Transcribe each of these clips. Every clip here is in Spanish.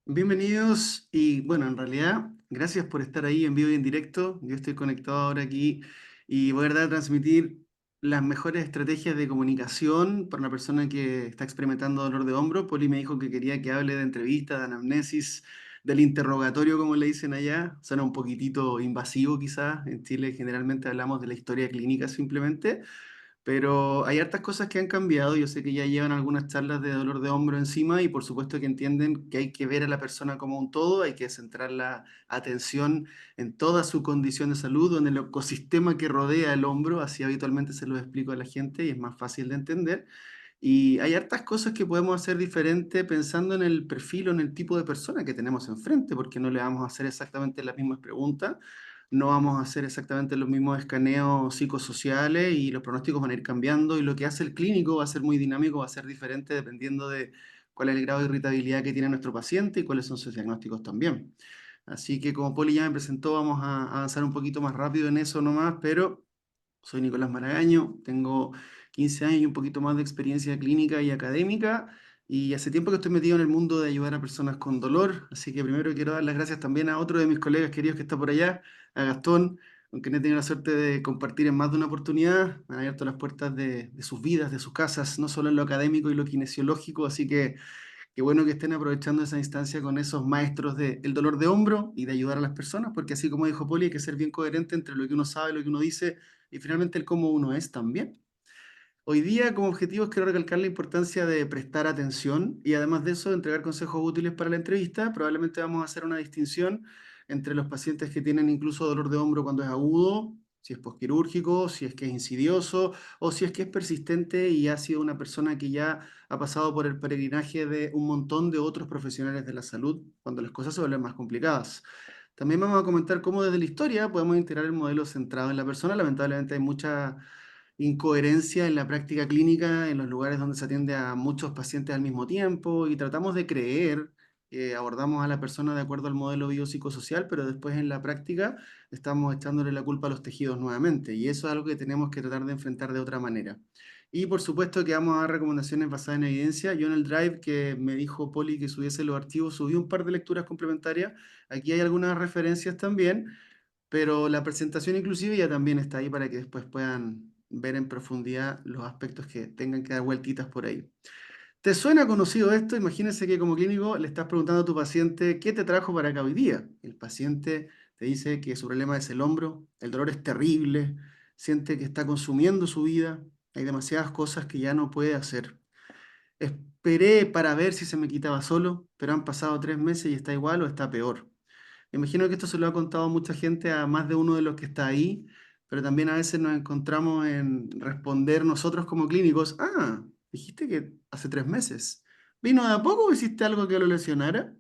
Bienvenidos y bueno, en realidad, gracias por estar ahí en vivo y en directo. Yo estoy conectado ahora aquí y voy a tratar de transmitir las mejores estrategias de comunicación para una persona que está experimentando dolor de hombro. Poli me dijo que quería que hable de entrevista, de anamnesis, del interrogatorio, como le dicen allá. Suena un poquitito invasivo quizás. En Chile generalmente hablamos de la historia clínica simplemente. Pero hay hartas cosas que han cambiado. Yo sé que ya llevan algunas charlas de dolor de hombro encima y por supuesto que entienden que hay que ver a la persona como un todo, hay que centrar la atención en toda su condición de salud, en el ecosistema que rodea el hombro, así habitualmente se lo explico a la gente y es más fácil de entender. Y hay hartas cosas que podemos hacer diferente pensando en el perfil o en el tipo de persona que tenemos enfrente, porque no le vamos a hacer exactamente las mismas preguntas, no vamos a hacer exactamente los mismos escaneos psicosociales y los pronósticos van a ir cambiando y lo que hace el clínico va a ser muy dinámico, va a ser diferente dependiendo de cuál es el grado de irritabilidad que tiene nuestro paciente y cuáles son sus diagnósticos también. Así que como Poli ya me presentó, vamos a avanzar un poquito más rápido en eso nomás, pero soy Nicolás Maragaño, tengo 15 años y un poquito más de experiencia clínica y académica, y hace tiempo que estoy metido en el mundo de ayudar a personas con dolor, así que primero quiero dar las gracias también a otro de mis colegas queridos que está por allá, a Gastón, con quien he tenido la suerte de compartir en más de una oportunidad. Me han abierto las puertas de sus vidas, de sus casas, no solo en lo académico y lo kinesiológico, así que qué bueno que estén aprovechando esa instancia con esos maestros del dolor de hombro y de ayudar a las personas, porque así como dijo Poli, hay que ser bien coherente entre lo que uno sabe, lo que uno dice y finalmente el cómo uno es también. Hoy día, como objetivos, quiero recalcar la importancia de prestar atención y además de eso, entregar consejos útiles para la entrevista. Probablemente vamos a hacer una distinción entre los pacientes que tienen incluso dolor de hombro cuando es agudo, si es posquirúrgico, si es que es insidioso o si es que es persistente y ha sido una persona que ya ha pasado por el peregrinaje de un montón de otros profesionales de la salud cuando las cosas se vuelven más complicadas. También vamos a comentar cómo desde la historia podemos integrar el modelo centrado en la persona. Lamentablemente hay mucha incoherencia en la práctica clínica, en los lugares donde se atiende a muchos pacientes al mismo tiempo y tratamos de creer que abordamos a la persona de acuerdo al modelo biopsicosocial, pero después en la práctica estamos echándole la culpa a los tejidos nuevamente y eso es algo que tenemos que tratar de enfrentar de otra manera. Y por supuesto que vamos a dar recomendaciones basadas en evidencia. Yo en el Drive que me dijo Poli que subiese los archivos, subí un par de lecturas complementarias. Aquí hay algunas referencias también, pero la presentación inclusive ya también está ahí para que después puedan ver en profundidad los aspectos que tengan que dar vueltitas por ahí. ¿Te suena conocido esto? Imagínense que como clínico le estás preguntando a tu paciente qué te trajo para acá hoy día. El paciente te dice que su problema es el hombro, el dolor es terrible, siente que está consumiendo su vida, hay demasiadas cosas que ya no puede hacer. Esperé para ver si se me quitaba solo, pero han pasado 3 meses y está igual o está peor. Me imagino que esto se lo ha contado mucha gente, a más de uno de los que está ahí, pero también a veces nos encontramos en responder nosotros como clínicos, ah, dijiste que hace 3 meses. ¿Vino de a poco o hiciste algo que lo lesionara?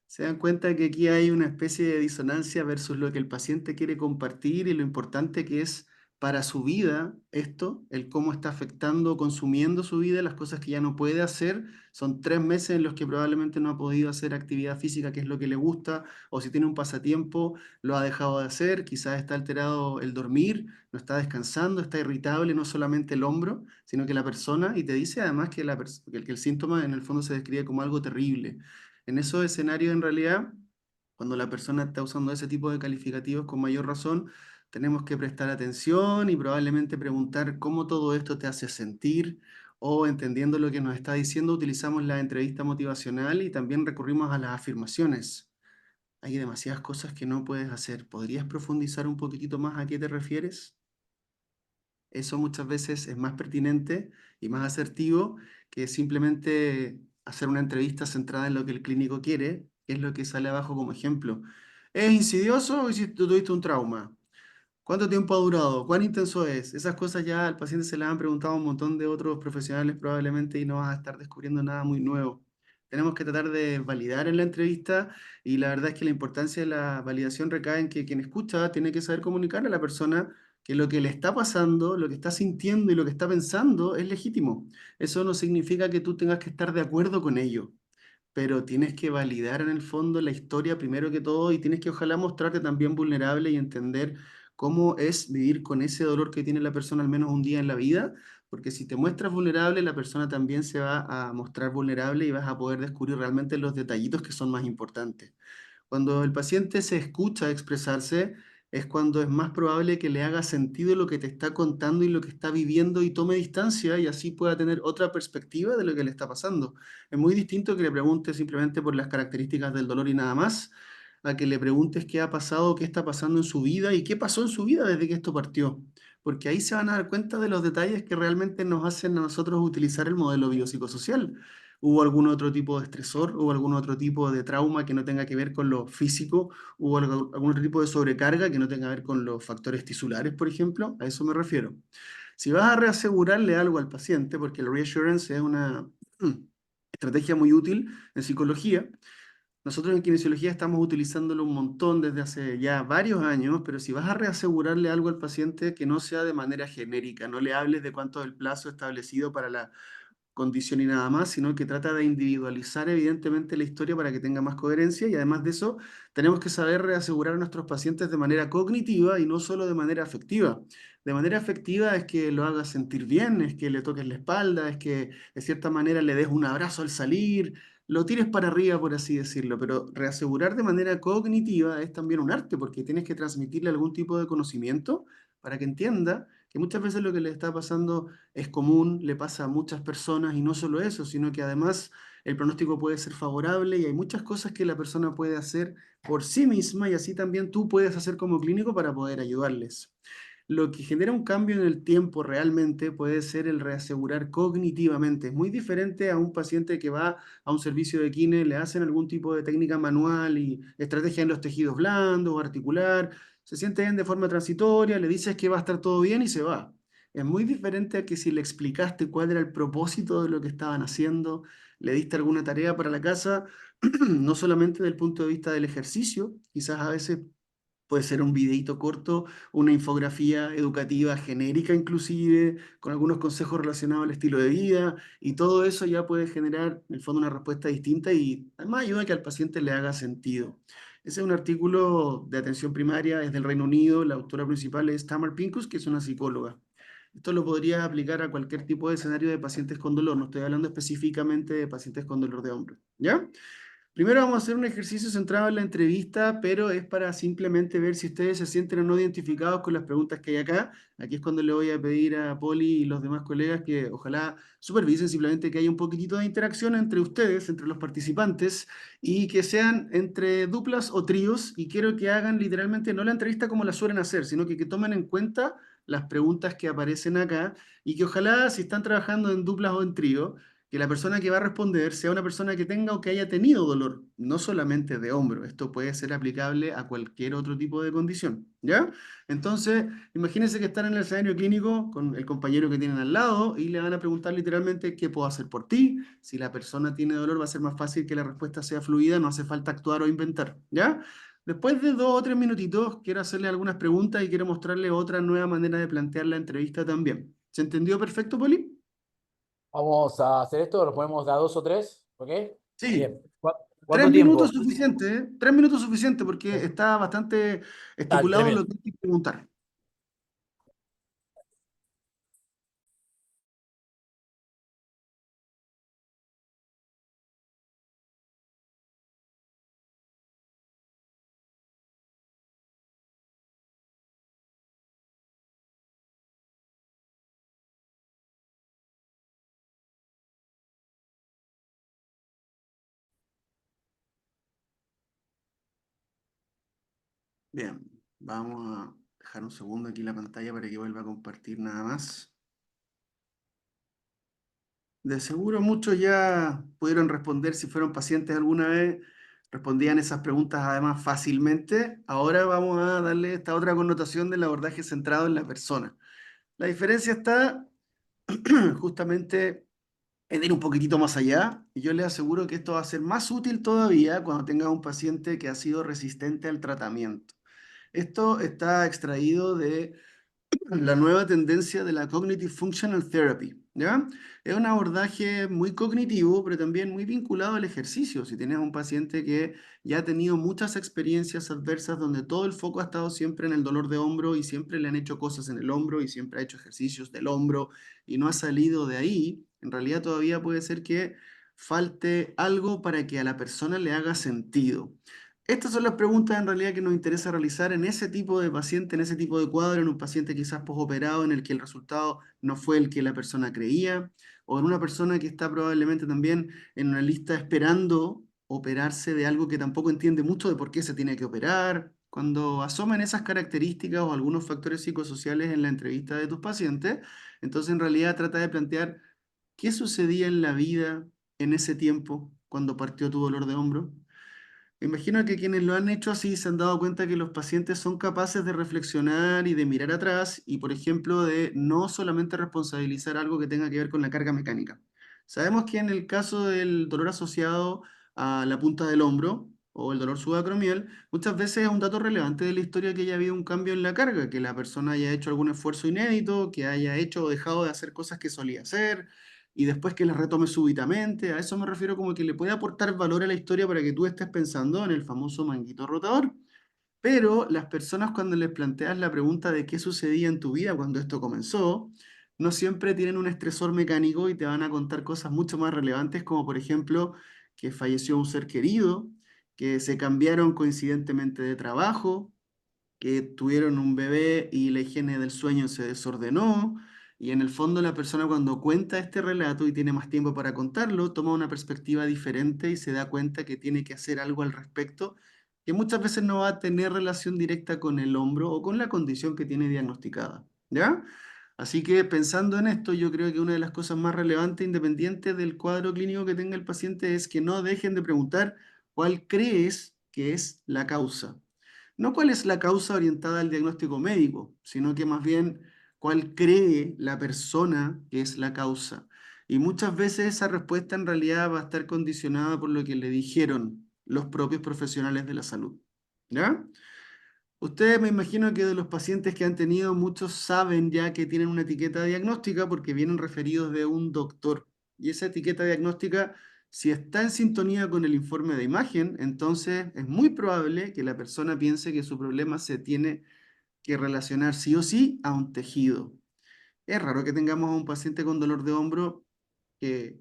Se dan cuenta que aquí hay una especie de disonancia versus lo que el paciente quiere compartir y lo importante que es para su vida esto, el cómo está afectando, consumiendo su vida, las cosas que ya no puede hacer. Son 3 meses en los que probablemente no ha podido hacer actividad física, que es lo que le gusta, o si tiene un pasatiempo, lo ha dejado de hacer, quizás está alterado el dormir, no está descansando, está irritable, no solamente el hombro, sino que la persona, y te dice además que, que el síntoma en el fondo se describe como algo terrible. En esos escenarios, en realidad, cuando la persona está usando ese tipo de calificativos con mayor razón, tenemos que prestar atención y probablemente preguntar cómo todo esto te hace sentir o entendiendo lo que nos está diciendo, utilizamos la entrevista motivacional y también recurrimos a las afirmaciones. Hay demasiadas cosas que no puedes hacer. ¿Podrías profundizar un poquitito más a qué te refieres? Eso muchas veces es más pertinente y más asertivo que simplemente hacer una entrevista centrada en lo que el clínico quiere, que es lo que sale abajo como ejemplo. ¿Es insidioso o tuviste un trauma? ¿Cuánto tiempo ha durado? ¿Cuán intenso es? Esas cosas ya al paciente se le han preguntado a un montón de otros profesionales probablemente y no vas a estar descubriendo nada muy nuevo. Tenemos que tratar de validar en la entrevista y la verdad es que la importancia de la validación recae en que quien escucha tiene que saber comunicarle a la persona que lo que le está pasando, lo que está sintiendo y lo que está pensando es legítimo. Eso no significa que tú tengas que estar de acuerdo con ello, pero tienes que validar en el fondo la historia primero que todo y tienes que ojalá mostrarte también vulnerable y entender cómo es vivir con ese dolor que tiene la persona al menos un día en la vida porque si te muestras vulnerable, la persona también se va a mostrar vulnerable y vas a poder descubrir realmente los detallitos que son más importantes. Cuando el paciente se escucha expresarse, es cuando es más probable que le haga sentido lo que te está contando y lo que está viviendo y tome distancia y así pueda tener otra perspectiva de lo que le está pasando. Es muy distinto que le preguntes simplemente por las características del dolor y nada más, a que le preguntes qué ha pasado, qué está pasando en su vida y qué pasó en su vida desde que esto partió. Porque ahí se van a dar cuenta de los detalles que realmente nos hacen a nosotros utilizar el modelo biopsicosocial. ¿Hubo algún otro tipo de estresor? ¿Hubo algún otro tipo de trauma que no tenga que ver con lo físico? ¿Hubo algún otro tipo de sobrecarga que no tenga que ver con los factores tisulares, por ejemplo? A eso me refiero. Si vas a reasegurarle algo al paciente, porque el reassurance es una estrategia muy útil en psicología, nosotros en kinesiología estamos utilizándolo un montón desde hace ya varios años, pero si vas a reasegurarle algo al paciente, que no sea de manera genérica, no le hables de cuánto es el plazo establecido para la condición y nada más, sino que trata de individualizar evidentemente la historia para que tenga más coherencia y además de eso tenemos que saber reasegurar a nuestros pacientes de manera cognitiva y no solo de manera afectiva. De manera afectiva es que lo hagas sentir bien, es que le toques la espalda, es que de cierta manera le des un abrazo al salir, lo tires para arriba, por así decirlo, pero reasegurar de manera cognitiva es también un arte porque tienes que transmitirle algún tipo de conocimiento para que entienda que muchas veces lo que le está pasando es común, le pasa a muchas personas y no solo eso, sino que además el pronóstico puede ser favorable y hay muchas cosas que la persona puede hacer por sí misma y así también tú puedes hacer como clínico para poder ayudarles. Lo que genera un cambio en el tiempo realmente puede ser el reasegurar cognitivamente. Es muy diferente a un paciente que va a un servicio de kine, le hacen algún tipo de técnica manual y estrategia en los tejidos blandos o articular, se siente bien de forma transitoria, le dices que va a estar todo bien y se va. Es muy diferente a que si le explicaste cuál era el propósito de lo que estaban haciendo, le diste alguna tarea para la casa, no solamente desde el punto de vista del ejercicio, quizás a veces puede ser un videíto corto, una infografía educativa genérica inclusive, con algunos consejos relacionados al estilo de vida, y todo eso ya puede generar en el fondo una respuesta distinta y además ayuda a que al paciente le haga sentido. Ese es un artículo de atención primaria, es del Reino Unido, la autora principal es Tamar Pincus, que es una psicóloga. Esto lo podrías aplicar a cualquier tipo de escenario de pacientes con dolor, no estoy hablando específicamente de pacientes con dolor de hombro, ¿ya? Primero vamos a hacer un ejercicio centrado en la entrevista, pero es para simplemente ver si ustedes se sienten o no identificados con las preguntas que hay acá. Aquí es cuando le voy a pedir a Poli y los demás colegas que ojalá supervisen simplemente que haya un poquitito de interacción entre ustedes, entre los participantes, y que sean entre duplas o tríos, y quiero que hagan literalmente no la entrevista como la suelen hacer, sino que tomen en cuenta las preguntas que aparecen acá, y que ojalá si están trabajando en duplas o en trío, que la persona que va a responder sea una persona que tenga o que haya tenido dolor, no solamente de hombro. Esto puede ser aplicable a cualquier otro tipo de condición, ¿ya? Entonces, imagínense que están en el escenario clínico con el compañero que tienen al lado y le van a preguntar literalmente qué puedo hacer por ti. Si la persona tiene dolor, va a ser más fácil que la respuesta sea fluida, no hace falta actuar o inventar, ¿ya? Después de 2 o 3 minutitos, quiero hacerle algunas preguntas y quiero mostrarle otra nueva manera de plantear la entrevista también. ¿Se entendió perfecto, Poli? Vamos a hacer esto, lo ponemos de a dos o tres, ¿ok? Sí. Bien. Tres ¿Cuánto minutos tiempo? suficiente, ¿eh? 3 minutos suficiente porque está bastante Dale, estipulado lo tremendo. que hay que preguntar. Bien, vamos a dejar un segundo aquí la pantalla para que vuelva a compartir nada más. De seguro muchos ya pudieron responder si fueron pacientes alguna vez, respondían esas preguntas además fácilmente. Ahora vamos a darle esta otra connotación del abordaje centrado en la persona. La diferencia está justamente en ir un poquitito más allá, y yo les aseguro que esto va a ser más útil todavía cuando tenga un paciente que ha sido resistente al tratamiento. Esto está extraído de la nueva tendencia de la Cognitive Functional Therapy. ¿ya? Es un abordaje muy cognitivo, pero también muy vinculado al ejercicio. Si tienes un paciente que ya ha tenido muchas experiencias adversas donde todo el foco ha estado siempre en el dolor de hombro y siempre le han hecho cosas en el hombro y siempre ha hecho ejercicios del hombro y no ha salido de ahí, en realidad todavía puede ser que falte algo para que a la persona le haga sentido. Estas son las preguntas en realidad que nos interesa realizar en ese tipo de paciente, en ese tipo de cuadro, en un paciente quizás postoperado en el que el resultado no fue el que la persona creía, o en una persona que está probablemente también en una lista esperando operarse de algo que tampoco entiende mucho de por qué se tiene que operar. Cuando asoman esas características o algunos factores psicosociales en la entrevista de tus pacientes, entonces en realidad trata de plantear qué sucedía en la vida en ese tiempo cuando partió tu dolor de hombro. Me imagino que quienes lo han hecho así se han dado cuenta que los pacientes son capaces de reflexionar y de mirar atrás y, por ejemplo, de no solamente responsabilizar algo que tenga que ver con la carga mecánica. Sabemos que en el caso del dolor asociado a la punta del hombro o el dolor subacromial, muchas veces es un dato relevante de la historia que haya habido un cambio en la carga, que la persona haya hecho algún esfuerzo inédito, que haya hecho o dejado de hacer cosas que solía hacer y después que las retome súbitamente. A eso me refiero como que le puede aportar valor a la historia para que tú estés pensando en el famoso manguito rotador. Pero las personas cuando les planteas la pregunta de qué sucedía en tu vida cuando esto comenzó, no siempre tienen un estresor mecánico y te van a contar cosas mucho más relevantes como por ejemplo que falleció un ser querido, que se cambiaron coincidentemente de trabajo, que tuvieron un bebé y la higiene del sueño se desordenó. Y en el fondo la persona cuando cuenta este relato y tiene más tiempo para contarlo, toma una perspectiva diferente y se da cuenta que tiene que hacer algo al respecto, que muchas veces no va a tener relación directa con el hombro o con la condición que tiene diagnosticada. ¿Ya? Así que pensando en esto, yo creo que una de las cosas más relevantes, independiente del cuadro clínico que tenga el paciente, es que no dejen de preguntar cuál crees que es la causa. No cuál es la causa orientada al diagnóstico médico, sino que más bien cuál cree la persona que es la causa. Y muchas veces esa respuesta en realidad va a estar condicionada por lo que le dijeron los propios profesionales de la salud. ¿Ya? Ustedes me imagino que de los pacientes que han tenido, muchos saben ya que tienen una etiqueta diagnóstica porque vienen referidos de un doctor. Y esa etiqueta diagnóstica, si está en sintonía con el informe de imagen, entonces es muy probable que la persona piense que su problema se tiene que relacionar sí o sí a un tejido. Es raro que tengamos a un paciente con dolor de hombro que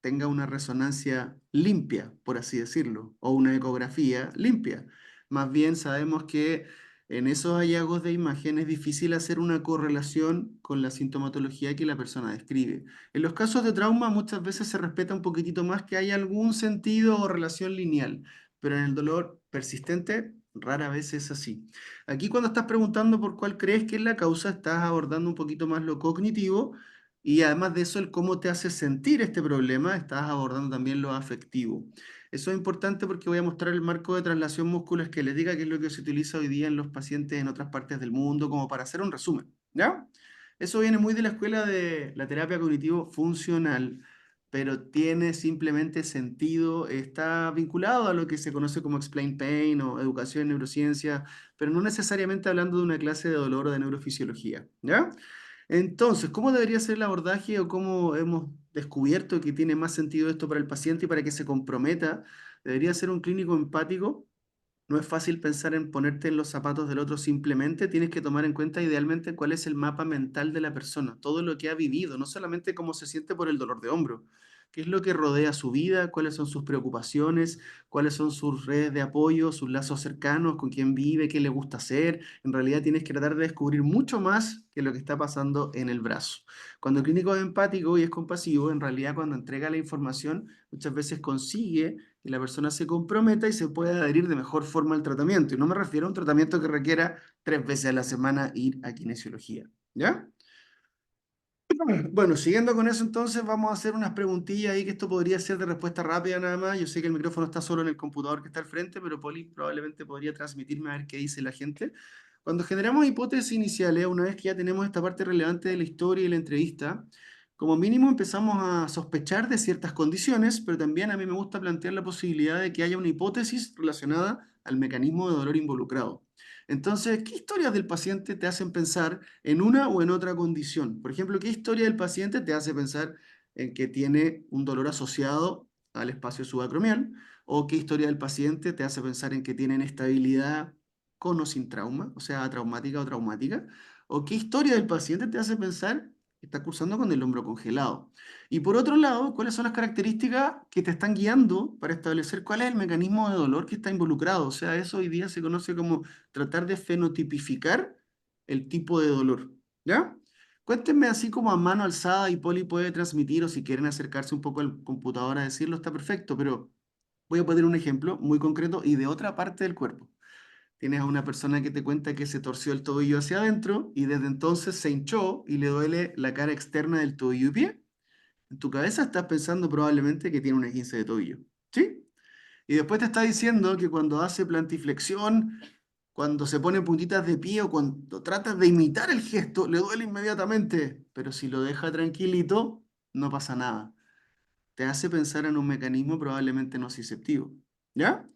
tenga una resonancia limpia, por así decirlo, o una ecografía limpia. Más bien sabemos que en esos hallazgos de imagen es difícil hacer una correlación con la sintomatología que la persona describe. En los casos de trauma muchas veces se respeta un poquitito más que haya algún sentido o relación lineal, pero en el dolor persistente rara vez es así. Aquí cuando estás preguntando por cuál crees que es la causa, estás abordando un poquito más lo cognitivo y además de eso, el cómo te hace sentir este problema, estás abordando también lo afectivo. Eso es importante porque voy a mostrar el marco de traslación musculoesquelética, que es lo que se utiliza hoy día en los pacientes en otras partes del mundo, como para hacer un resumen, ¿ya? Eso viene muy de la escuela de la terapia cognitivo-funcional, pero tiene simplemente sentido, está vinculado a lo que se conoce como Explain Pain o educación en neurociencia, pero no necesariamente hablando de una clase de dolor o de neurofisiología, ¿ya? Entonces, ¿cómo debería ser el abordaje o cómo hemos descubierto que tiene más sentido esto para el paciente y para que se comprometa? Debería ser un clínico empático. No es fácil pensar en ponerte en los zapatos del otro simplemente, tienes que tomar en cuenta idealmente cuál es el mapa mental de la persona, todo lo que ha vivido, no solamente cómo se siente por el dolor de hombro, qué es lo que rodea su vida, cuáles son sus preocupaciones, cuáles son sus redes de apoyo, sus lazos cercanos, con quién vive, qué le gusta hacer. En realidad tienes que tratar de descubrir mucho más que lo que está pasando en el brazo. Cuando el clínico es empático y es compasivo, en realidad cuando entrega la información, muchas veces consigue que la persona se comprometa y se pueda adherir de mejor forma al tratamiento. Y no me refiero a un tratamiento que requiera 3 veces a la semana ir a kinesiología. ¿Ya? Bueno, siguiendo con eso, entonces vamos a hacer unas preguntillas ahí que esto podría ser de respuesta rápida nada más. Yo sé que el micrófono está solo en el computador que está al frente, pero Poli probablemente podría transmitirme a ver qué dice la gente. Cuando generamos hipótesis iniciales, una vez que ya tenemos esta parte relevante de la historia y la entrevista, como mínimo empezamos a sospechar de ciertas condiciones, pero también a mí me gusta plantear la posibilidad de que haya una hipótesis relacionada al mecanismo de dolor involucrado. Entonces, ¿qué historias del paciente te hacen pensar en una o en otra condición? Por ejemplo, ¿qué historia del paciente te hace pensar en que tiene un dolor asociado al espacio subacromial? ¿O qué historia del paciente te hace pensar en que tiene inestabilidad con o sin trauma, o sea, traumática o traumática? ¿O qué historia del paciente te hace pensar que está cursando con el hombro congelado? Y por otro lado, ¿cuáles son las características que te están guiando para establecer cuál es el mecanismo de dolor que está involucrado? O sea, eso hoy día se conoce como tratar de fenotipificar el tipo de dolor, ¿ya? Cuéntenme así como a mano alzada y Poli puede transmitir o si quieren acercarse un poco al computador a decirlo, está perfecto, pero voy a poner un ejemplo muy concreto y de otra parte del cuerpo. Tienes a una persona que te cuenta que se torció el tobillo hacia adentro y desde entonces se hinchó y le duele la cara externa del tobillo y pie. En tu cabeza estás pensando probablemente que tiene una 15 de tobillo, ¿sí? Y después te está diciendo que cuando hace plantiflexión, cuando se pone puntitas de pie o cuando tratas de imitar el gesto, le duele inmediatamente, pero si lo deja tranquilito, no pasa nada. Te hace pensar en un mecanismo probablemente nociceptivo, ¿ya?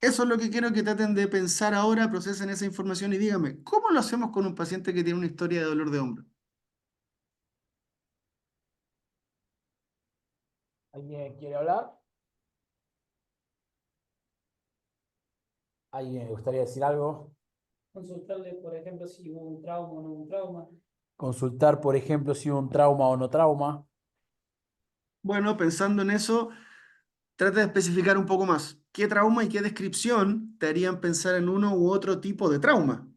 Eso es lo que quiero que traten de pensar ahora, procesen esa información y dígame, ¿cómo lo hacemos con un paciente que tiene una historia de dolor de hombro? ¿Alguien quiere hablar? ¿Alguien le gustaría decir algo? Consultarle, por ejemplo, si hubo un trauma o no hubo un trauma. Consultar, por ejemplo, si hubo un trauma o no trauma. Bueno, pensando en eso, trata de especificar un poco más. ¿Qué trauma y qué descripción te harían pensar en uno u otro tipo de trauma?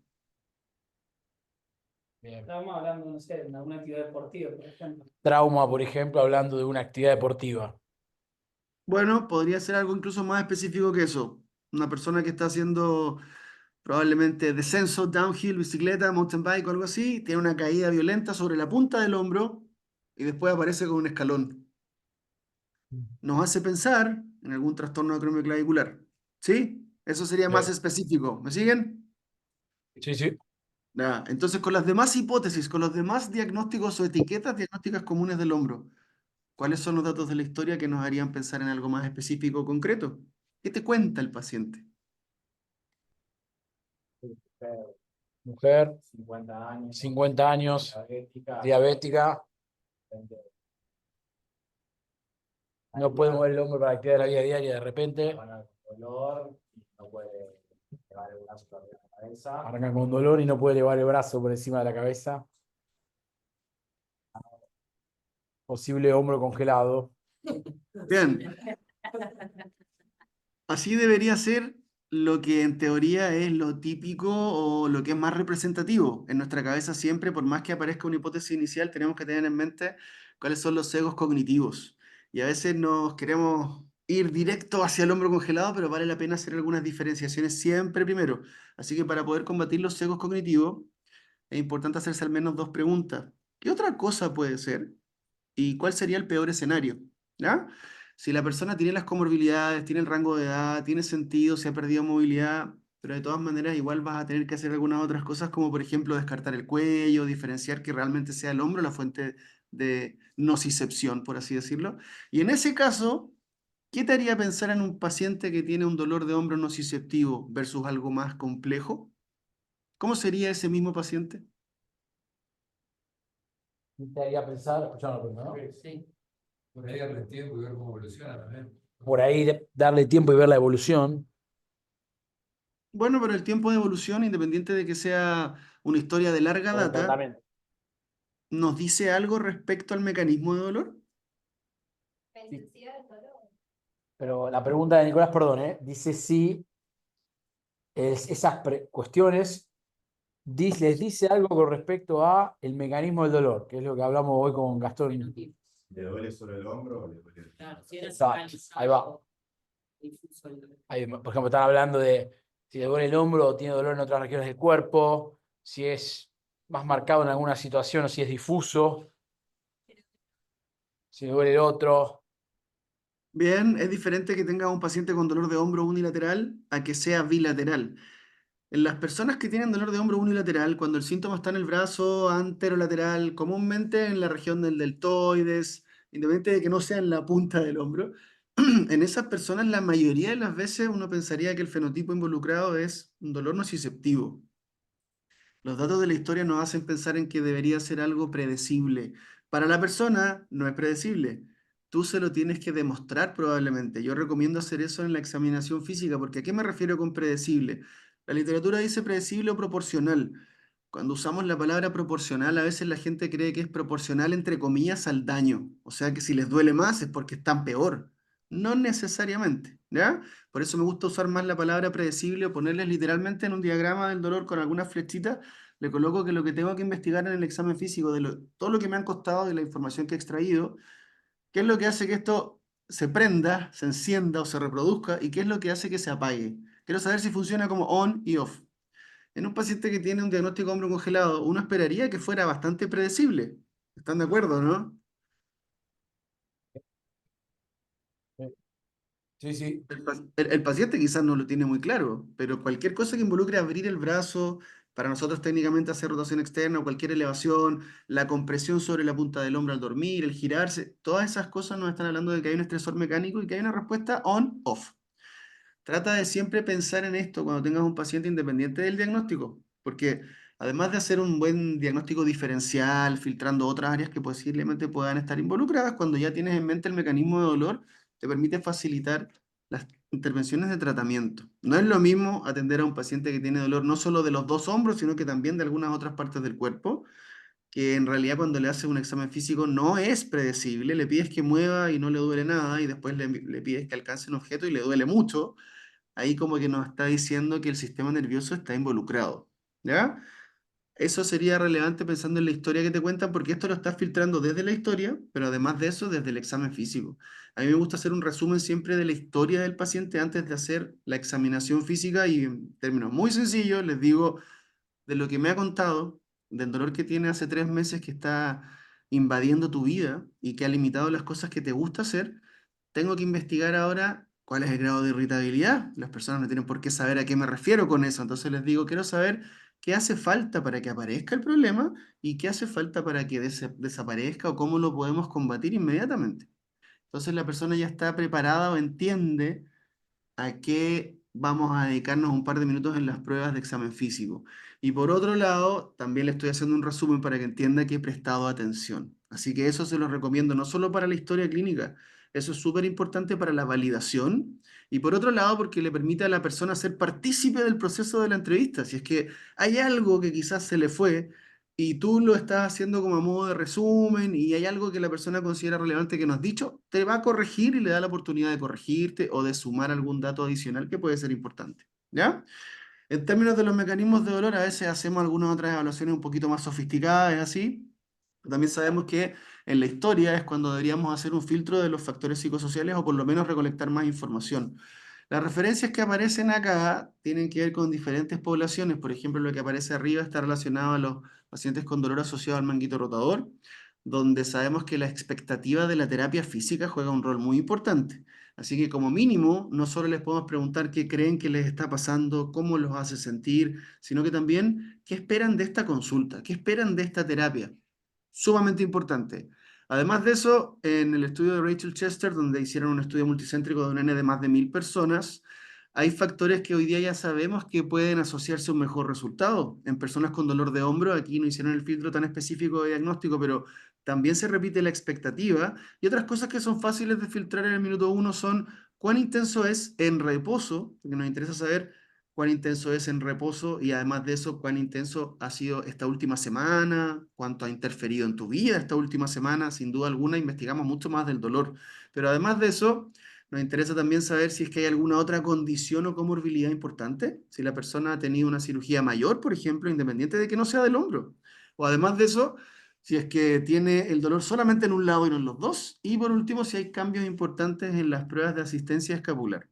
Bien. Trauma hablando, no sé, de alguna actividad deportiva, por ejemplo. Trauma, por ejemplo, hablando de una actividad deportiva. Bueno, podría ser algo incluso más específico que eso. Una persona que está haciendo probablemente descenso, downhill, bicicleta, mountain bike o algo así, tiene una caída violenta sobre la punta del hombro y después aparece con un escalón. Nos hace pensar en algún trastorno acromioclavicular. ¿Sí? Eso sería más Bien. específico. ¿Me siguen? Sí, sí. Ya, entonces, con las demás hipótesis, con los demás diagnósticos o etiquetas diagnósticas comunes del hombro, ¿cuáles son los datos de la historia que nos harían pensar en algo más específico o concreto? ¿Qué te cuenta el paciente? Mujer, 50 años, diabética, no puede mover el hombro para la actividad de la vida diaria de repente. Arranca con dolor y no puede elevar el brazo por encima de la cabeza. Posible hombro congelado. Bien, así debería ser lo que en teoría es lo típico o lo que es más representativo. En nuestra cabeza siempre, por más que aparezca una hipótesis inicial, tenemos que tener en mente cuáles son los sesgos cognitivos. Y a veces nos queremos ir directo hacia el hombro congelado, pero vale la pena hacer algunas diferenciaciones siempre primero. Así que para poder combatir los sesgos cognitivos, es importante hacerse al menos dos preguntas. ¿Qué otra cosa puede ser? ¿Y cuál sería el peor escenario? ¿Ya? Si la persona tiene las comorbilidades, tiene el rango de edad, tiene sentido, se ha perdido movilidad, pero de todas maneras igual vas a tener que hacer algunas otras cosas, como por ejemplo descartar el cuello, diferenciar que realmente sea el hombro la fuente de nocicepción, por así decirlo. Y en ese caso, ¿qué te haría pensar en un paciente que tiene un dolor de hombro nociceptivo versus algo más complejo? ¿Cómo sería ese mismo paciente? Te haría pensar, escuchando, ¿no? Sí. Por ahí darle tiempo y ver cómo evoluciona también. Por ahí darle tiempo y ver la evolución. Bueno, pero el tiempo de evolución, independiente de que sea una historia de larga Con el data, tratamiento. ¿nos dice algo respecto al mecanismo de dolor? La intensidad del dolor. Pero la pregunta de Nicolás, perdón, dice si esas cuestiones les dice algo con respecto a el mecanismo del dolor, que es lo que hablamos hoy con Gastón. ¿Le duele solo el hombro o le duele? Claro, si era Exacto, ahí va. focalizado, difuso el dolor. Ahí, por ejemplo, están hablando de si le duele el hombro o tiene dolor en otras regiones del cuerpo, si es más marcado en alguna situación o si es difuso, si le duele el otro. Bien, es diferente que tenga un paciente con dolor de hombro unilateral a que sea bilateral. En las personas que tienen dolor de hombro unilateral, cuando el síntoma está en el brazo anterolateral, comúnmente en la región del deltoides, independiente de que no sea en la punta del hombro, en esas personas la mayoría de las veces uno pensaría que el fenotipo involucrado es un dolor nociceptivo. Los datos de la historia nos hacen pensar en que debería ser algo predecible. Para la persona no es predecible. Tú se lo tienes que demostrar probablemente. Yo recomiendo hacer eso en la examinación física, porque ¿a qué me refiero con predecible? La literatura dice predecible o proporcional. Cuando usamos la palabra proporcional, a veces la gente cree que es proporcional entre comillas al daño. O sea que si les duele más es porque están peor. No necesariamente, ¿ya? Por eso me gusta usar más la palabra predecible o ponerles literalmente en un diagrama del dolor con algunas flechitas. Le coloco que lo que tengo que investigar en el examen físico, todo lo que me han costado y la información que he extraído, qué es lo que hace que esto se prenda, se encienda o se reproduzca y qué es lo que hace que se apague. Quiero saber si funciona como on y off. En un paciente que tiene un diagnóstico de hombro congelado, uno esperaría que fuera bastante predecible. ¿Están de acuerdo, no? Sí, sí. El paciente quizás no lo tiene muy claro, pero cualquier cosa que involucre abrir el brazo, para nosotros técnicamente hacer rotación externa o cualquier elevación, la compresión sobre la punta del hombro al dormir, el girarse, todas esas cosas nos están hablando de que hay un estresor mecánico y que hay una respuesta on-off. Trata de siempre pensar en esto cuando tengas un paciente independiente del diagnóstico, porque además de hacer un buen diagnóstico diferencial, filtrando otras áreas que posiblemente puedan estar involucradas, cuando ya tienes en mente el mecanismo de dolor, te permite facilitar las intervenciones de tratamiento. No es lo mismo atender a un paciente que tiene dolor no solo de los dos hombros, sino que también de algunas otras partes del cuerpo, que en realidad cuando le haces un examen físico no es predecible, le pides que mueva y no le duele nada, y después le pides que alcance un objeto y le duele mucho. Ahí como que nos está diciendo que el sistema nervioso está involucrado, ¿ya? Eso sería relevante pensando en la historia que te cuentan, porque esto lo estás filtrando desde la historia, pero además de eso, desde el examen físico. A mí me gusta hacer un resumen siempre de la historia del paciente antes de hacer la examinación física y en términos muy sencillos les digo de lo que me ha contado, del dolor que tiene hace 3 meses que está invadiendo tu vida y que ha limitado las cosas que te gusta hacer. Tengo que investigar ahora cuál es el grado de irritabilidad. Las personas no tienen por qué saber a qué me refiero con eso. Entonces les digo, quiero saber qué hace falta para que aparezca el problema y qué hace falta para que desaparezca o cómo lo podemos combatir inmediatamente. Entonces la persona ya está preparada o entiende a qué vamos a dedicarnos un par de minutos en las pruebas de examen físico. Y por otro lado, también le estoy haciendo un resumen para que entienda que he prestado atención. Así que eso se lo recomiendo no solo para la historia clínica, eso es súper importante para la validación. Y por otro lado, porque le permite a la persona ser partícipe del proceso de la entrevista. Si es que hay algo que quizás se le fue y tú lo estás haciendo como a modo de resumen y hay algo que la persona considera relevante que no has dicho, te va a corregir y le da la oportunidad de corregirte o de sumar algún dato adicional que puede ser importante. ¿Ya? En términos de los mecanismos de dolor, a veces hacemos algunas otras evaluaciones un poquito más sofisticadas, es así. También sabemos que en la historia es cuando deberíamos hacer un filtro de los factores psicosociales o por lo menos recolectar más información. Las referencias que aparecen acá tienen que ver con diferentes poblaciones. Por ejemplo, lo que aparece arriba está relacionado a los pacientes con dolor asociado al manguito rotador, donde sabemos que la expectativa de la terapia física juega un rol muy importante. Así que como mínimo, no solo les podemos preguntar qué creen que les está pasando, cómo los hace sentir, sino que también qué esperan de esta consulta, qué esperan de esta terapia. Sumamente importante. Además de eso, en el estudio de Rachel Chester, donde hicieron un estudio multicéntrico de un N de más de 1000 personas, hay factores que hoy día ya sabemos que pueden asociarse a un mejor resultado. En personas con dolor de hombro, aquí no hicieron el filtro tan específico de diagnóstico, pero también se repite la expectativa. Y otras cosas que son fáciles de filtrar en el minuto uno son cuán intenso es en reposo, porque nos interesa saber cuán intenso es en reposo y además de eso, cuán intenso ha sido esta última semana, cuánto ha interferido en tu vida esta última semana. Sin duda alguna, investigamos mucho más del dolor. Pero además de eso, nos interesa también saber si es que hay alguna otra condición o comorbilidad importante, si la persona ha tenido una cirugía mayor, por ejemplo, independiente de que no sea del hombro. O además de eso, si es que tiene el dolor solamente en un lado y no en los dos. Y por último, si hay cambios importantes en las pruebas de asistencia escapular.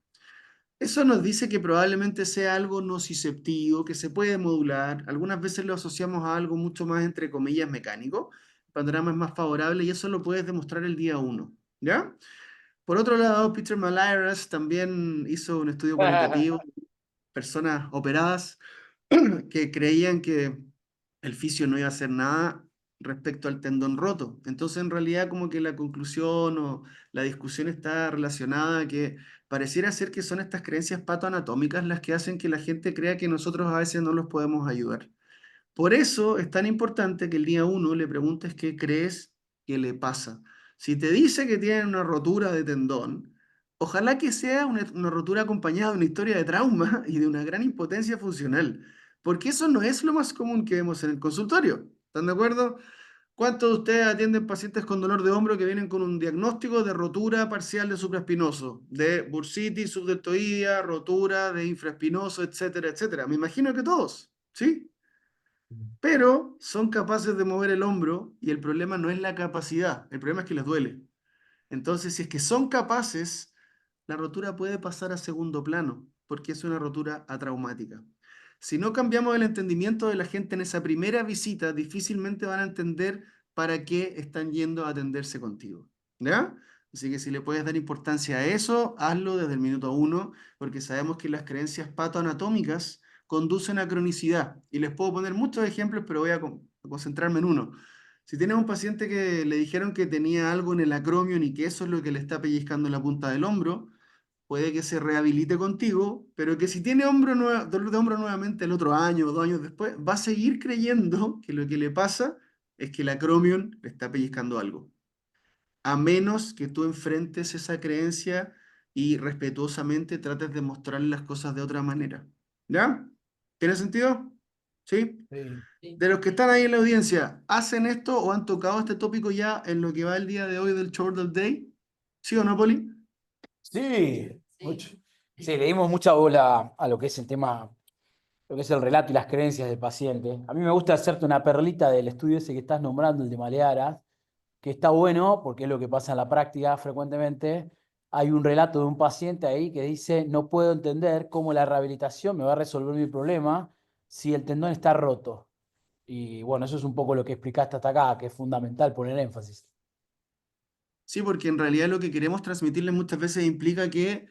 Eso nos dice que probablemente sea algo nociceptivo, que se puede modular. Algunas veces lo asociamos a algo mucho más, entre comillas, mecánico. El panorama es más favorable y eso lo puedes demostrar el día uno, ¿ya? Por otro lado, Peter Malairas también hizo un estudio cualitativo, personas operadas que creían que el fisio no iba a hacer nada respecto al tendón roto. Entonces, en realidad, como que la conclusión o la discusión está relacionada a que pareciera ser que son estas creencias patoanatómicas las que hacen que la gente crea que nosotros a veces no los podemos ayudar. Por eso es tan importante que el día 1 le preguntes qué crees que le pasa. Si te dice que tiene una rotura de tendón, ojalá que sea una rotura acompañada de una historia de trauma y de una gran impotencia funcional, porque eso no es lo más común que vemos en el consultorio. ¿Están de acuerdo? ¿Cuántos de ustedes atienden pacientes con dolor de hombro que vienen con un diagnóstico de rotura parcial de supraespinoso, de bursitis subdeltoidea, rotura de infraespinoso, etcétera, etcétera? Me imagino que todos, ¿sí? Pero son capaces de mover el hombro y el problema no es la capacidad, el problema es que les duele. Entonces, si es que son capaces, la rotura puede pasar a segundo plano, porque es una rotura atraumática. Si no cambiamos el entendimiento de la gente en esa primera visita, difícilmente van a entender para qué están yendo a atenderse contigo. ¿Ya? Así que si le puedes dar importancia a eso, hazlo desde el minuto 1, porque sabemos que las creencias patoanatómicas conducen a cronicidad. Y les puedo poner muchos ejemplos, pero voy a concentrarme en uno. Si tienes un paciente que le dijeron que tenía algo en el acromion y que eso es lo que le está pellizcando la punta del hombro, puede que se rehabilite contigo, pero que si tiene dolor de hombro nuevamente el otro año o 2 años después, va a seguir creyendo que lo que le pasa es que el acromion le está pellizcando algo. A menos que tú enfrentes esa creencia y respetuosamente trates de mostrarle las cosas de otra manera. ¿Ya? ¿Tiene sentido? ¿Sí? Sí. De los que están ahí en la audiencia, ¿hacen esto o han tocado este tópico ya en lo que va el día de hoy del Chordal Day? ¿Sí o no, Poli? Sí, mucho. Sí, le dimos mucha bola a lo que es el tema, lo que es el relato y las creencias del paciente. A mí me gusta hacerte una perlita del estudio ese que estás nombrando, el de Malearas, que está bueno porque es lo que pasa en la práctica frecuentemente. Hay un relato de un paciente ahí que dice, no puedo entender cómo la rehabilitación me va a resolver mi problema si el tendón está roto. Y bueno, eso es un poco lo que explicaste hasta acá, que es fundamental poner énfasis. Sí, porque en realidad lo que queremos transmitirles muchas veces implica que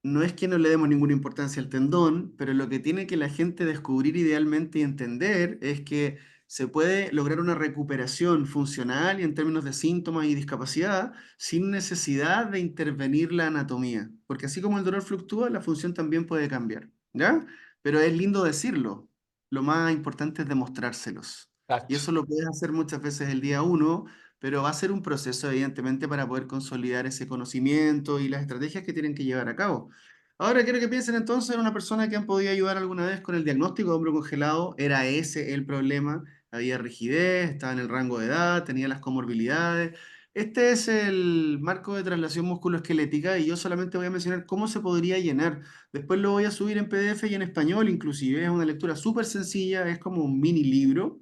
no es que no le demos ninguna importancia al tendón, pero lo que tiene que la gente descubrir idealmente y entender es que se puede lograr una recuperación funcional y en términos de síntomas y discapacidad sin necesidad de intervenir la anatomía. Porque así como el dolor fluctúa, la función también puede cambiar, ¿ya? Pero es lindo decirlo. Lo más importante es demostrárselos. Y Exacto. eso lo puedes hacer muchas veces el día 1, pero va a ser un proceso, evidentemente, para poder consolidar ese conocimiento y las estrategias que tienen que llevar a cabo. Ahora quiero que piensen entonces en una persona que han podido ayudar alguna vez con el diagnóstico de hombro congelado. ¿Era ese el problema? Había rigidez, estaba en el rango de edad, tenía las comorbilidades. Este es el marco de traslación musculoesquelética y yo solamente voy a mencionar cómo se podría llenar. Después lo voy a subir en PDF y en español inclusive. Es una lectura súper sencilla, es como un mini libro.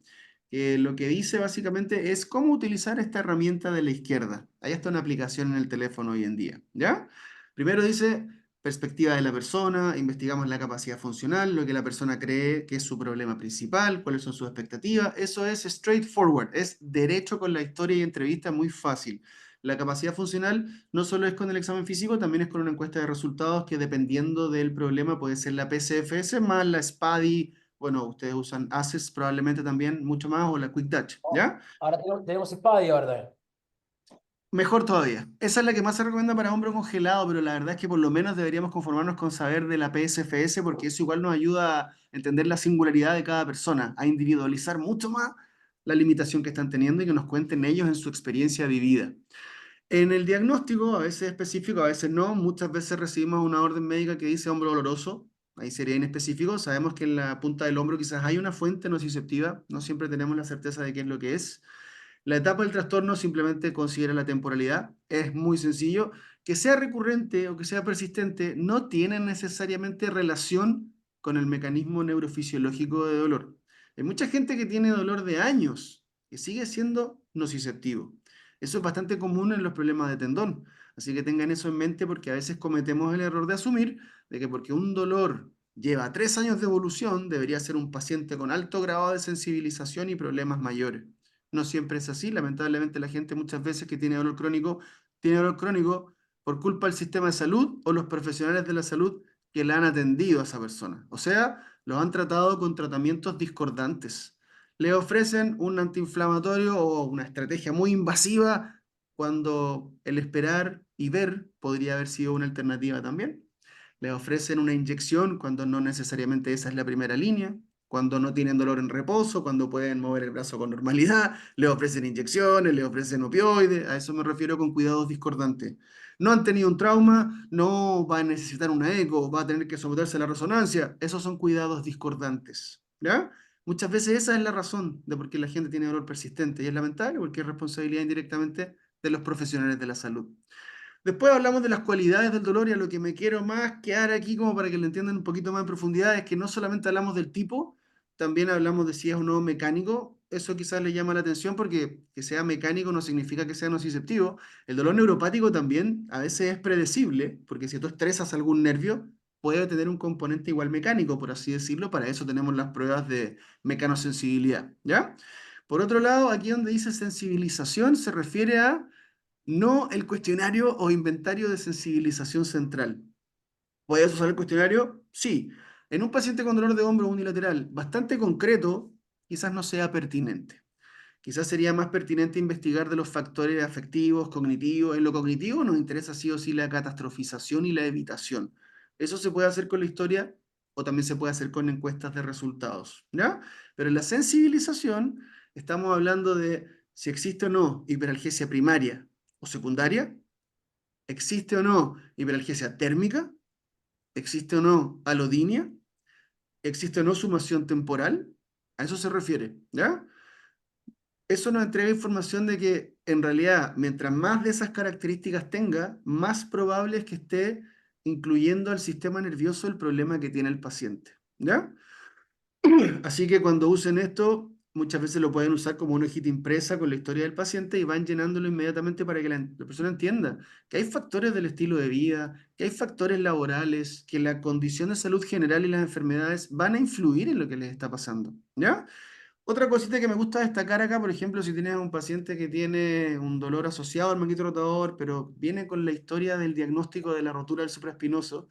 Lo que dice básicamente es cómo utilizar esta herramienta de la izquierda. Ahí está una aplicación en el teléfono hoy en día, ¿ya? Primero dice perspectiva de la persona, investigamos la capacidad funcional, lo que la persona cree que es su problema principal, cuáles son sus expectativas. Eso es straightforward, es derecho con la historia y entrevista, muy fácil. La capacidad funcional no solo es con el examen físico, también es con una encuesta de resultados que dependiendo del problema puede ser la PCFS más la SPADI. Bueno, ustedes usan ACES probablemente también mucho más o la Quick Touch, Oh, ¿ya? ahora tenemos Spadia, ¿verdad? Mejor todavía. Esa es la que más se recomienda para hombro congelado, pero la verdad es que por lo menos deberíamos conformarnos con saber de la PSFS porque eso igual nos ayuda a entender la singularidad de cada persona, a individualizar mucho más la limitación que están teniendo y que nos cuenten ellos en su experiencia vivida. En el diagnóstico, a veces específico, a veces no, muchas veces recibimos una orden médica que dice hombro doloroso, ahí sería inespecífico, sabemos que en la punta del hombro quizás hay una fuente nociceptiva, no siempre tenemos la certeza de qué es lo que es. La etapa del trastorno simplemente considera la temporalidad. Es muy sencillo. Que sea recurrente o que sea persistente no tiene necesariamente relación con el mecanismo neurofisiológico de dolor. Hay mucha gente que tiene dolor de años que sigue siendo nociceptivo. Eso es bastante común en los problemas de tendón. Así que tengan eso en mente porque a veces cometemos el error de asumir de que porque un dolor lleva 3 años de evolución, debería ser un paciente con alto grado de sensibilización y problemas mayores. No siempre es así. Lamentablemente la gente muchas veces que tiene dolor crónico por culpa del sistema de salud o los profesionales de la salud que la han atendido a esa persona. O sea, los han tratado con tratamientos discordantes. le ofrecen un antiinflamatorio o una estrategia muy invasiva cuando el esperar y ver podría haber sido una alternativa también. Le ofrecen una inyección cuando no necesariamente esa es la primera línea, cuando no tienen dolor en reposo, cuando pueden mover el brazo con normalidad, le ofrecen inyecciones, le ofrecen opioides, a eso me refiero con cuidados discordantes. No han tenido un trauma, no va a necesitar una eco, va a tener que someterse a la resonancia, esos son cuidados discordantes, ¿ya? Muchas veces esa es la razón de por qué la gente tiene dolor persistente y es lamentable porque es responsabilidad indirectamente de los profesionales de la salud. Después hablamos de las cualidades del dolor y a lo que me quiero más quedar aquí como para que lo entiendan un poquito más en profundidad es que no solamente hablamos del tipo, también hablamos de si es o no mecánico. Eso quizás le llama la atención porque que sea mecánico no significa que sea nociceptivo. El dolor neuropático también a veces es predecible porque si tú estresas algún nervio puede tener un componente igual mecánico, por así decirlo. Para eso tenemos las pruebas de mecanosensibilidad, ¿ya? Por otro lado, aquí donde dice sensibilización se refiere a no el cuestionario o inventario de sensibilización central. ¿Puedes usar el cuestionario? Sí. En un paciente con dolor de hombro unilateral bastante concreto, quizás no sea pertinente. Quizás sería más pertinente investigar de los factores afectivos, cognitivos. En lo cognitivo nos interesa sí o sí la catastrofización y la evitación. Eso se puede hacer con la historia o también se puede hacer con encuestas de resultados, ¿ya? Pero en la sensibilización estamos hablando de si existe o no hiperalgesia primaria o secundaria, existe o no hiperalgesia térmica, existe o no alodinia, existe o no sumación temporal. A eso se refiere, ¿ya? Eso nos entrega información de que en realidad, mientras más de esas características tenga, más probable es que esté incluyendo al sistema nervioso el problema que tiene el paciente, ¿ya? Así que cuando usen esto, muchas veces lo pueden usar como una hojita impresa con la historia del paciente y van llenándolo inmediatamente para que la persona entienda que hay factores del estilo de vida, que hay factores laborales, que la condición de salud general y las enfermedades van a influir en lo que les está pasando, ¿ya? Otra cosita que me gusta destacar acá, por ejemplo, si tienes un paciente que tiene un dolor asociado al manguito rotador, pero viene con la historia del diagnóstico de la rotura del supraespinoso,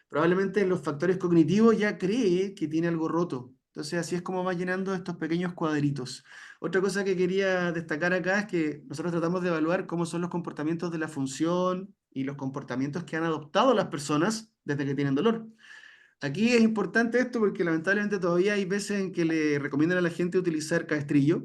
probablemente en los factores cognitivos ya cree que tiene algo roto. Entonces así es como va llenando estos pequeños cuadritos. Otra cosa que quería destacar acá es que nosotros tratamos de evaluar cómo son los comportamientos de la función y los comportamientos que han adoptado las personas desde que tienen dolor. Aquí es importante esto porque lamentablemente todavía hay veces en que le recomiendan a la gente utilizar cabestrillo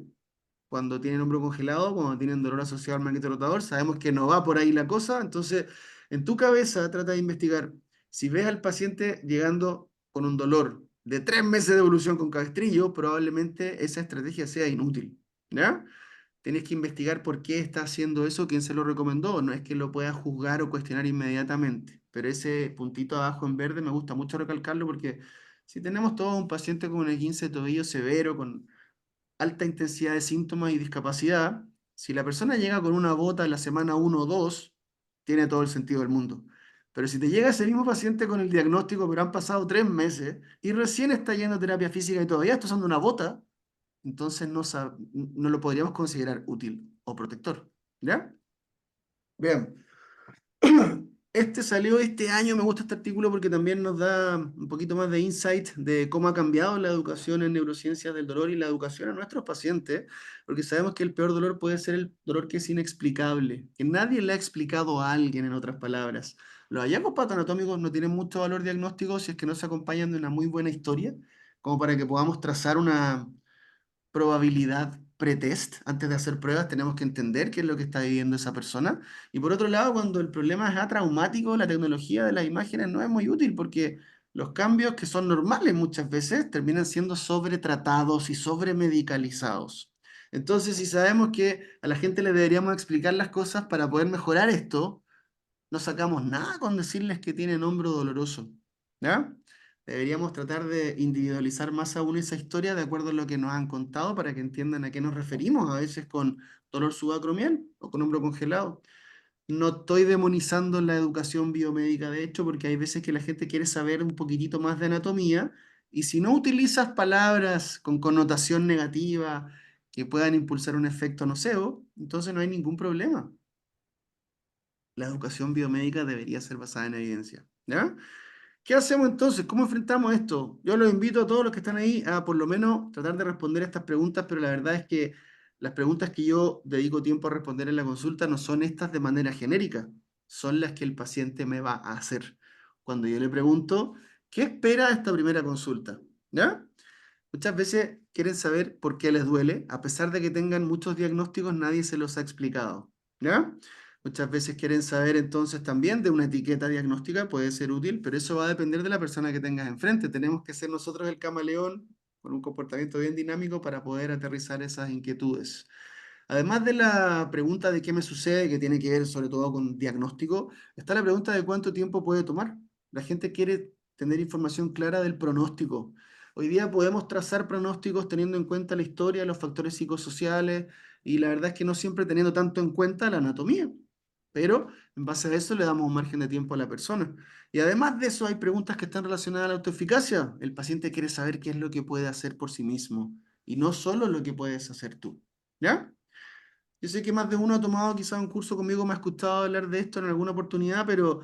cuando tienen hombro congelado, cuando tienen dolor asociado al manguito rotador. Sabemos que no va por ahí la cosa, entonces en tu cabeza trata de investigar. Si ves al paciente llegando con un dolor de 3 meses de evolución con cabestrillo, probablemente esa estrategia sea inútil, ¿ya? Tienes que investigar por qué está haciendo eso, quién se lo recomendó. No es que lo puedas juzgar o cuestionar inmediatamente, pero ese puntito abajo en verde me gusta mucho recalcarlo porque si tenemos todo un paciente con un esguince de tobillo severo, con alta intensidad de síntomas y discapacidad, si la persona llega con una bota en la semana 1 o 2, tiene todo el sentido del mundo. Pero si te llega ese mismo paciente con el diagnóstico, pero han pasado 3 meses y recién está yendo a terapia física y todavía está usando una bota, entonces no lo podríamos considerar útil o protector. ¿Ya? Bien. Este salió este año, me gusta este artículo porque también nos da un poquito más de insight de cómo ha cambiado la educación en neurociencias del dolor y la educación a nuestros pacientes, porque sabemos que el peor dolor puede ser el dolor que es inexplicable, que nadie le ha explicado a alguien, en otras palabras. Los hallazgos patoanatómicos no tienen mucho valor diagnóstico si es que no se acompañan de una muy buena historia, como para que podamos trazar una probabilidad pretest. Antes de hacer pruebas tenemos que entender qué es lo que está viviendo esa persona. Y por otro lado, cuando el problema es atraumático, la tecnología de las imágenes no es muy útil porque los cambios que son normales muchas veces terminan siendo sobretratados y sobremedicalizados. Entonces, si sabemos que a la gente le deberíamos explicar las cosas para poder mejorar esto, no sacamos nada con decirles que tienen hombro doloroso, ¿ya? Deberíamos tratar de individualizar más aún esa historia de acuerdo a lo que nos han contado para que entiendan a qué nos referimos, a veces con dolor subacromial o con hombro congelado. No estoy demonizando la educación biomédica, de hecho, porque hay veces que la gente quiere saber un poquitito más de anatomía y si no utilizas palabras con connotación negativa que puedan impulsar un efecto nocebo, entonces no hay ningún problema. La educación biomédica debería ser basada en evidencia, ¿ya? ¿Qué hacemos entonces? ¿Cómo enfrentamos esto? Yo los invito a todos los que están ahí a por lo menos tratar de responder estas preguntas, pero la verdad es que las preguntas que yo dedico tiempo a responder en la consulta no son estas de manera genérica, son las que el paciente me va a hacer. Cuando yo le pregunto, ¿qué espera de esta primera consulta? ¿Ya? Muchas veces quieren saber por qué les duele, a pesar de que tengan muchos diagnósticos, nadie se los ha explicado. ¿Ya? Muchas veces quieren saber entonces también de una etiqueta diagnóstica, puede ser útil, pero eso va a depender de la persona que tengas enfrente. Tenemos que ser nosotros el camaleón con un comportamiento bien dinámico para poder aterrizar esas inquietudes. Además de la pregunta de qué me sucede, que tiene que ver sobre todo con diagnóstico, está la pregunta de cuánto tiempo puede tomar. La gente quiere tener información clara del pronóstico. Hoy día podemos trazar pronósticos teniendo en cuenta la historia, los factores psicosociales y la verdad es que no siempre teniendo tanto en cuenta la anatomía. Pero en base a eso le damos un margen de tiempo a la persona. Y además de eso hay preguntas que están relacionadas a la autoeficacia. El paciente quiere saber qué es lo que puede hacer por sí mismo y no solo lo que puedes hacer tú. ¿Ya? Yo sé que más de uno ha tomado quizás un curso conmigo, me ha escuchado hablar de esto en alguna oportunidad, pero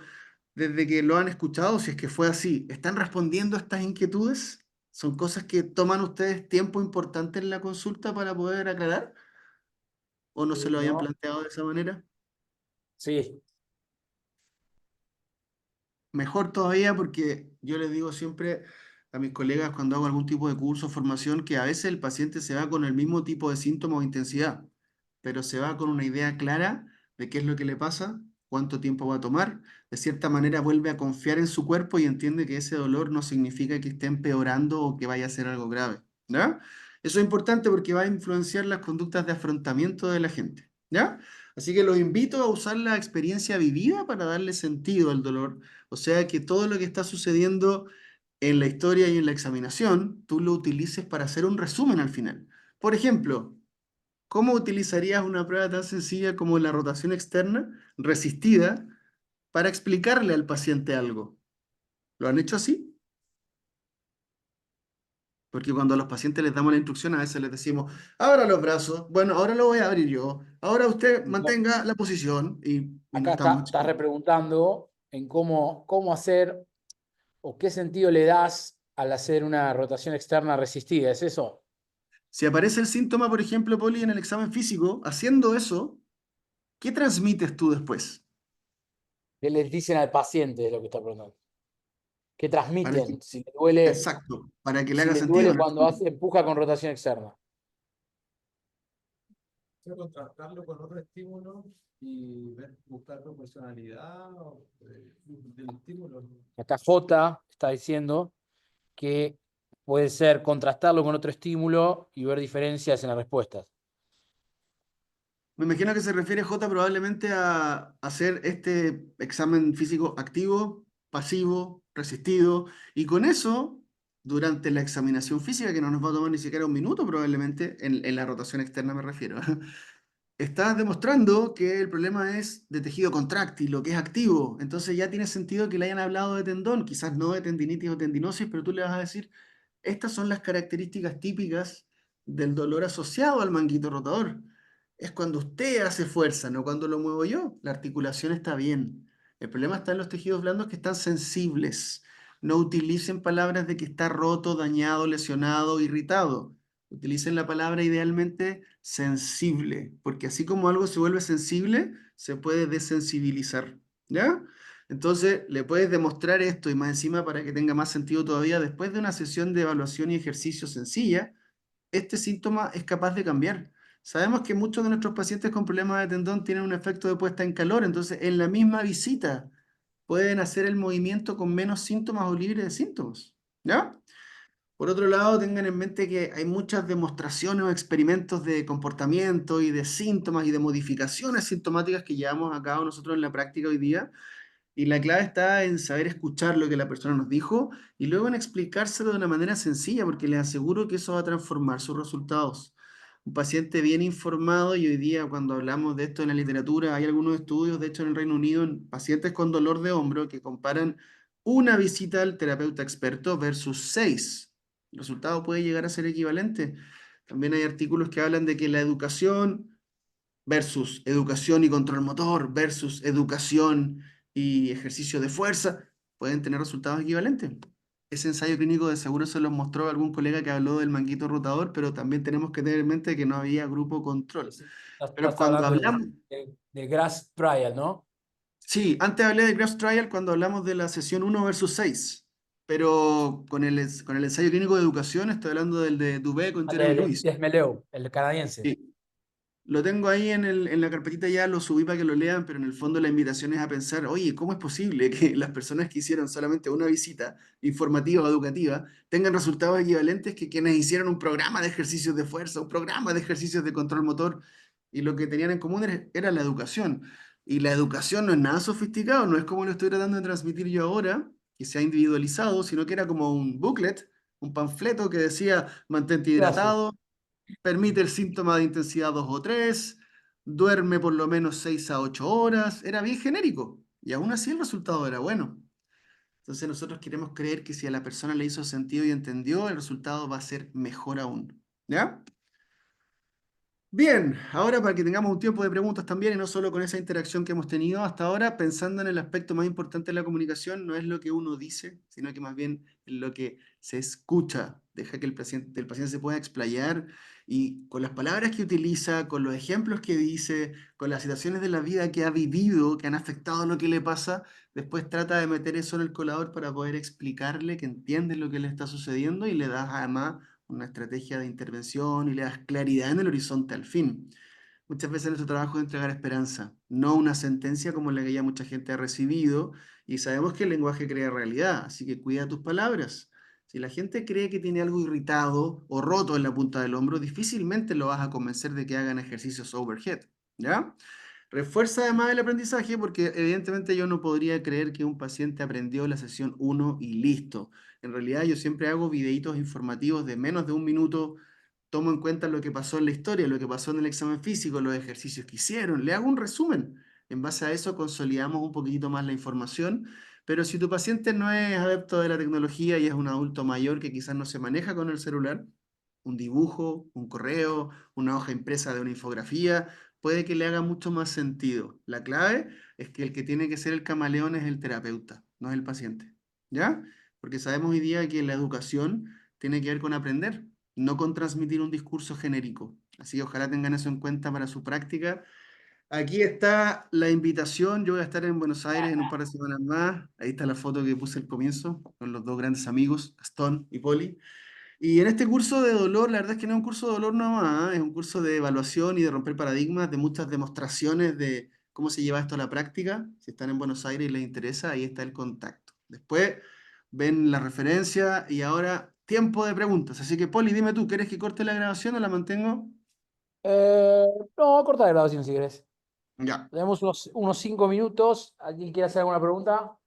desde que lo han escuchado, si es que fue así, ¿están respondiendo a estas inquietudes? ¿Son cosas que toman ustedes tiempo importante en la consulta para poder aclarar? ¿O no se lo habían ¿no? planteado de esa manera? Sí, Mejor todavía porque yo les digo siempre a mis colegas cuando hago algún tipo de curso o formación que a veces el paciente se va con el mismo tipo de síntomas o intensidad, pero se va con una idea clara de qué es lo que le pasa, cuánto tiempo va a tomar. De cierta manera vuelve a confiar en su cuerpo y entiende que ese dolor no significa que esté empeorando o que vaya a ser algo grave. ¿Ya? Eso es importante porque va a influenciar las conductas de afrontamiento de la gente. ¿Ya? Así que los invito a usar la experiencia vivida para darle sentido al dolor, o sea, que todo lo que está sucediendo en la historia y en la examinación, tú lo utilices para hacer un resumen al final. Por ejemplo, ¿cómo utilizarías una prueba tan sencilla como la rotación externa resistida para explicarle al paciente algo? ¿Lo han hecho así? Porque cuando a los pacientes les damos la instrucción, a veces les decimos, abra los brazos, bueno, ahora lo voy a abrir yo, ahora usted no, mantenga la posición y no acá estamos estás explicando. repreguntando en cómo hacer o qué sentido le das al hacer una rotación externa resistida, ¿es eso? Si aparece el síntoma, por ejemplo, Poli, en el examen físico, haciendo eso, ¿qué transmites tú después? ¿Qué les dicen al paciente? Es lo que está preguntando. ¿Qué Para que- transmiten? exacto, para que le Si haga le sentido. duele ¿No? cuando empuja con rotación externa. Sea, contrastarlo con otro estímulo y ver, buscar proporcionalidad del estímulo. Acá J está diciendo que puede ser contrastarlo con otro estímulo y ver diferencias en las respuestas. Me imagino que se refiere J probablemente a hacer este examen físico activo, pasivo, resistido, y con eso, durante la examinación física, que no nos va a tomar ni siquiera un minuto probablemente, en la rotación externa me refiero, estás demostrando que el problema es de tejido contráctil, lo que es activo. Entonces ya tiene sentido que le hayan hablado de tendón, quizás no de tendinitis o tendinosis, pero tú le vas a decir, estas son las características típicas del dolor asociado al manguito rotador. Es cuando usted hace fuerza, no cuando lo muevo yo. La articulación está bien. El problema está en los tejidos blandos que están sensibles. No utilicen palabras de que está roto, dañado, lesionado, irritado. Utilicen la palabra idealmente sensible, porque así como algo se vuelve sensible, se puede desensibilizar, ¿ya? Entonces, le puedes demostrar esto y más encima para que tenga más sentido todavía, después de una sesión de evaluación y ejercicio sencilla, este síntoma es capaz de cambiar. Sabemos que muchos de nuestros pacientes con problemas de tendón tienen un efecto de puesta en calor, entonces en la misma visita pueden hacer el movimiento con menos síntomas o libre de síntomas, ¿ya? Por otro lado, tengan en mente que hay muchas demostraciones o experimentos de comportamiento y de síntomas y de modificaciones sintomáticas que llevamos a cabo nosotros en la práctica hoy día. Y la clave está en saber escuchar lo que la persona nos dijo y luego en explicárselo de una manera sencilla, porque les aseguro que eso va a transformar sus resultados. Un paciente bien informado, y hoy día cuando hablamos de esto en la literatura, hay algunos estudios, de hecho en el Reino Unido, en pacientes con dolor de hombro que comparan una visita al terapeuta experto versus 6. El resultado puede llegar a ser equivalente. También hay artículos que hablan de que la educación versus educación y control motor versus educación y ejercicio de fuerza, pueden tener resultados equivalentes. Ese ensayo clínico de seguro se los mostró algún colega que habló del manguito rotador, pero también tenemos que tener en mente que no había grupo control. Pero Estás cuando hablando hablamos, de Grass Trial, ¿no? sí, antes hablé de Graphs Trial cuando hablamos de la sesión 1 versus 6, pero con el ensayo clínico de educación estoy hablando del de Dubé con Jeremy Lewis. Desmeleu, el canadiense. Sí. Lo tengo ahí en la carpetita, ya lo subí para que lo lean, pero en el fondo la invitación es a pensar, oye, ¿cómo es posible que las personas que hicieron solamente una visita informativa o educativa tengan resultados equivalentes que quienes hicieron un programa de ejercicios de fuerza, un programa de ejercicios de control motor, y lo que tenían en común era la educación? Y la educación no es nada sofisticado, no es como lo estoy tratando de transmitir yo ahora, que se ha individualizado, sino que era como un booklet, un panfleto que decía, mantente Gracias. hidratado, permite el síntoma de intensidad 2 o 3, duerme por lo menos 6 a 8 horas, era bien genérico y aún así el resultado era bueno. Entonces nosotros queremos creer que si a la persona le hizo sentido y entendió, el resultado va a ser mejor aún. ¿Ya? Bien, ahora para que tengamos un tiempo de preguntas también y no solo con esa interacción que hemos tenido hasta ahora, pensando en el aspecto más importante de la comunicación, no es lo que uno dice, sino que más bien es lo que se escucha. Deja que el paciente se pueda explayar y con las palabras que utiliza, con los ejemplos que dice, con las situaciones de la vida que ha vivido, que han afectado lo que le pasa, después trata de meter eso en el colador para poder explicarle que entiende lo que le está sucediendo y le das además una estrategia de intervención y le das claridad en el horizonte al fin. Muchas veces nuestro trabajo es entregar esperanza, no una sentencia como la que ya mucha gente ha recibido, y sabemos que el lenguaje crea realidad, así que cuida tus palabras. Si la gente cree que tiene algo irritado o roto en la punta del hombro, difícilmente lo vas a convencer de que hagan ejercicios overhead, ¿ya? Refuerza además el aprendizaje porque evidentemente yo no podría creer que un paciente aprendió la sesión 1 y listo. En realidad yo siempre hago videitos informativos de menos de un minuto, tomo en cuenta lo que pasó en la historia, lo que pasó en el examen físico, los ejercicios que hicieron, le hago un resumen. En base a eso consolidamos un poquitito más la información, pero si tu paciente no es adepto de la tecnología y es un adulto mayor que quizás no se maneja con el celular, un dibujo, un correo, una hoja impresa de una infografía, puede que le haga mucho más sentido. La clave es que el que tiene que ser el camaleón es el terapeuta, no es el paciente. ¿Ya? Porque sabemos hoy día que la educación tiene que ver con aprender, no con transmitir un discurso genérico. Así que ojalá tengan eso en cuenta para su práctica. Aquí está la invitación. Yo voy a estar en Buenos Aires en un par de semanas más. Ahí está la foto que puse al comienzo con los dos grandes amigos, Gastón y Poli. Y en este curso de dolor, la verdad es que no es un curso de dolor nomás, es un curso de evaluación y de romper paradigmas, de muchas demostraciones de cómo se lleva esto a la práctica. Si están en Buenos Aires y les interesa, ahí está el contacto. Después ven la referencia y ahora tiempo de preguntas. Así que, Poli, dime tú, ¿quieres que corte la grabación o la mantengo? Eh, no, corta la grabación si querés. Ya. Tenemos unos 5 minutos. ¿Alguien quiere hacer alguna pregunta?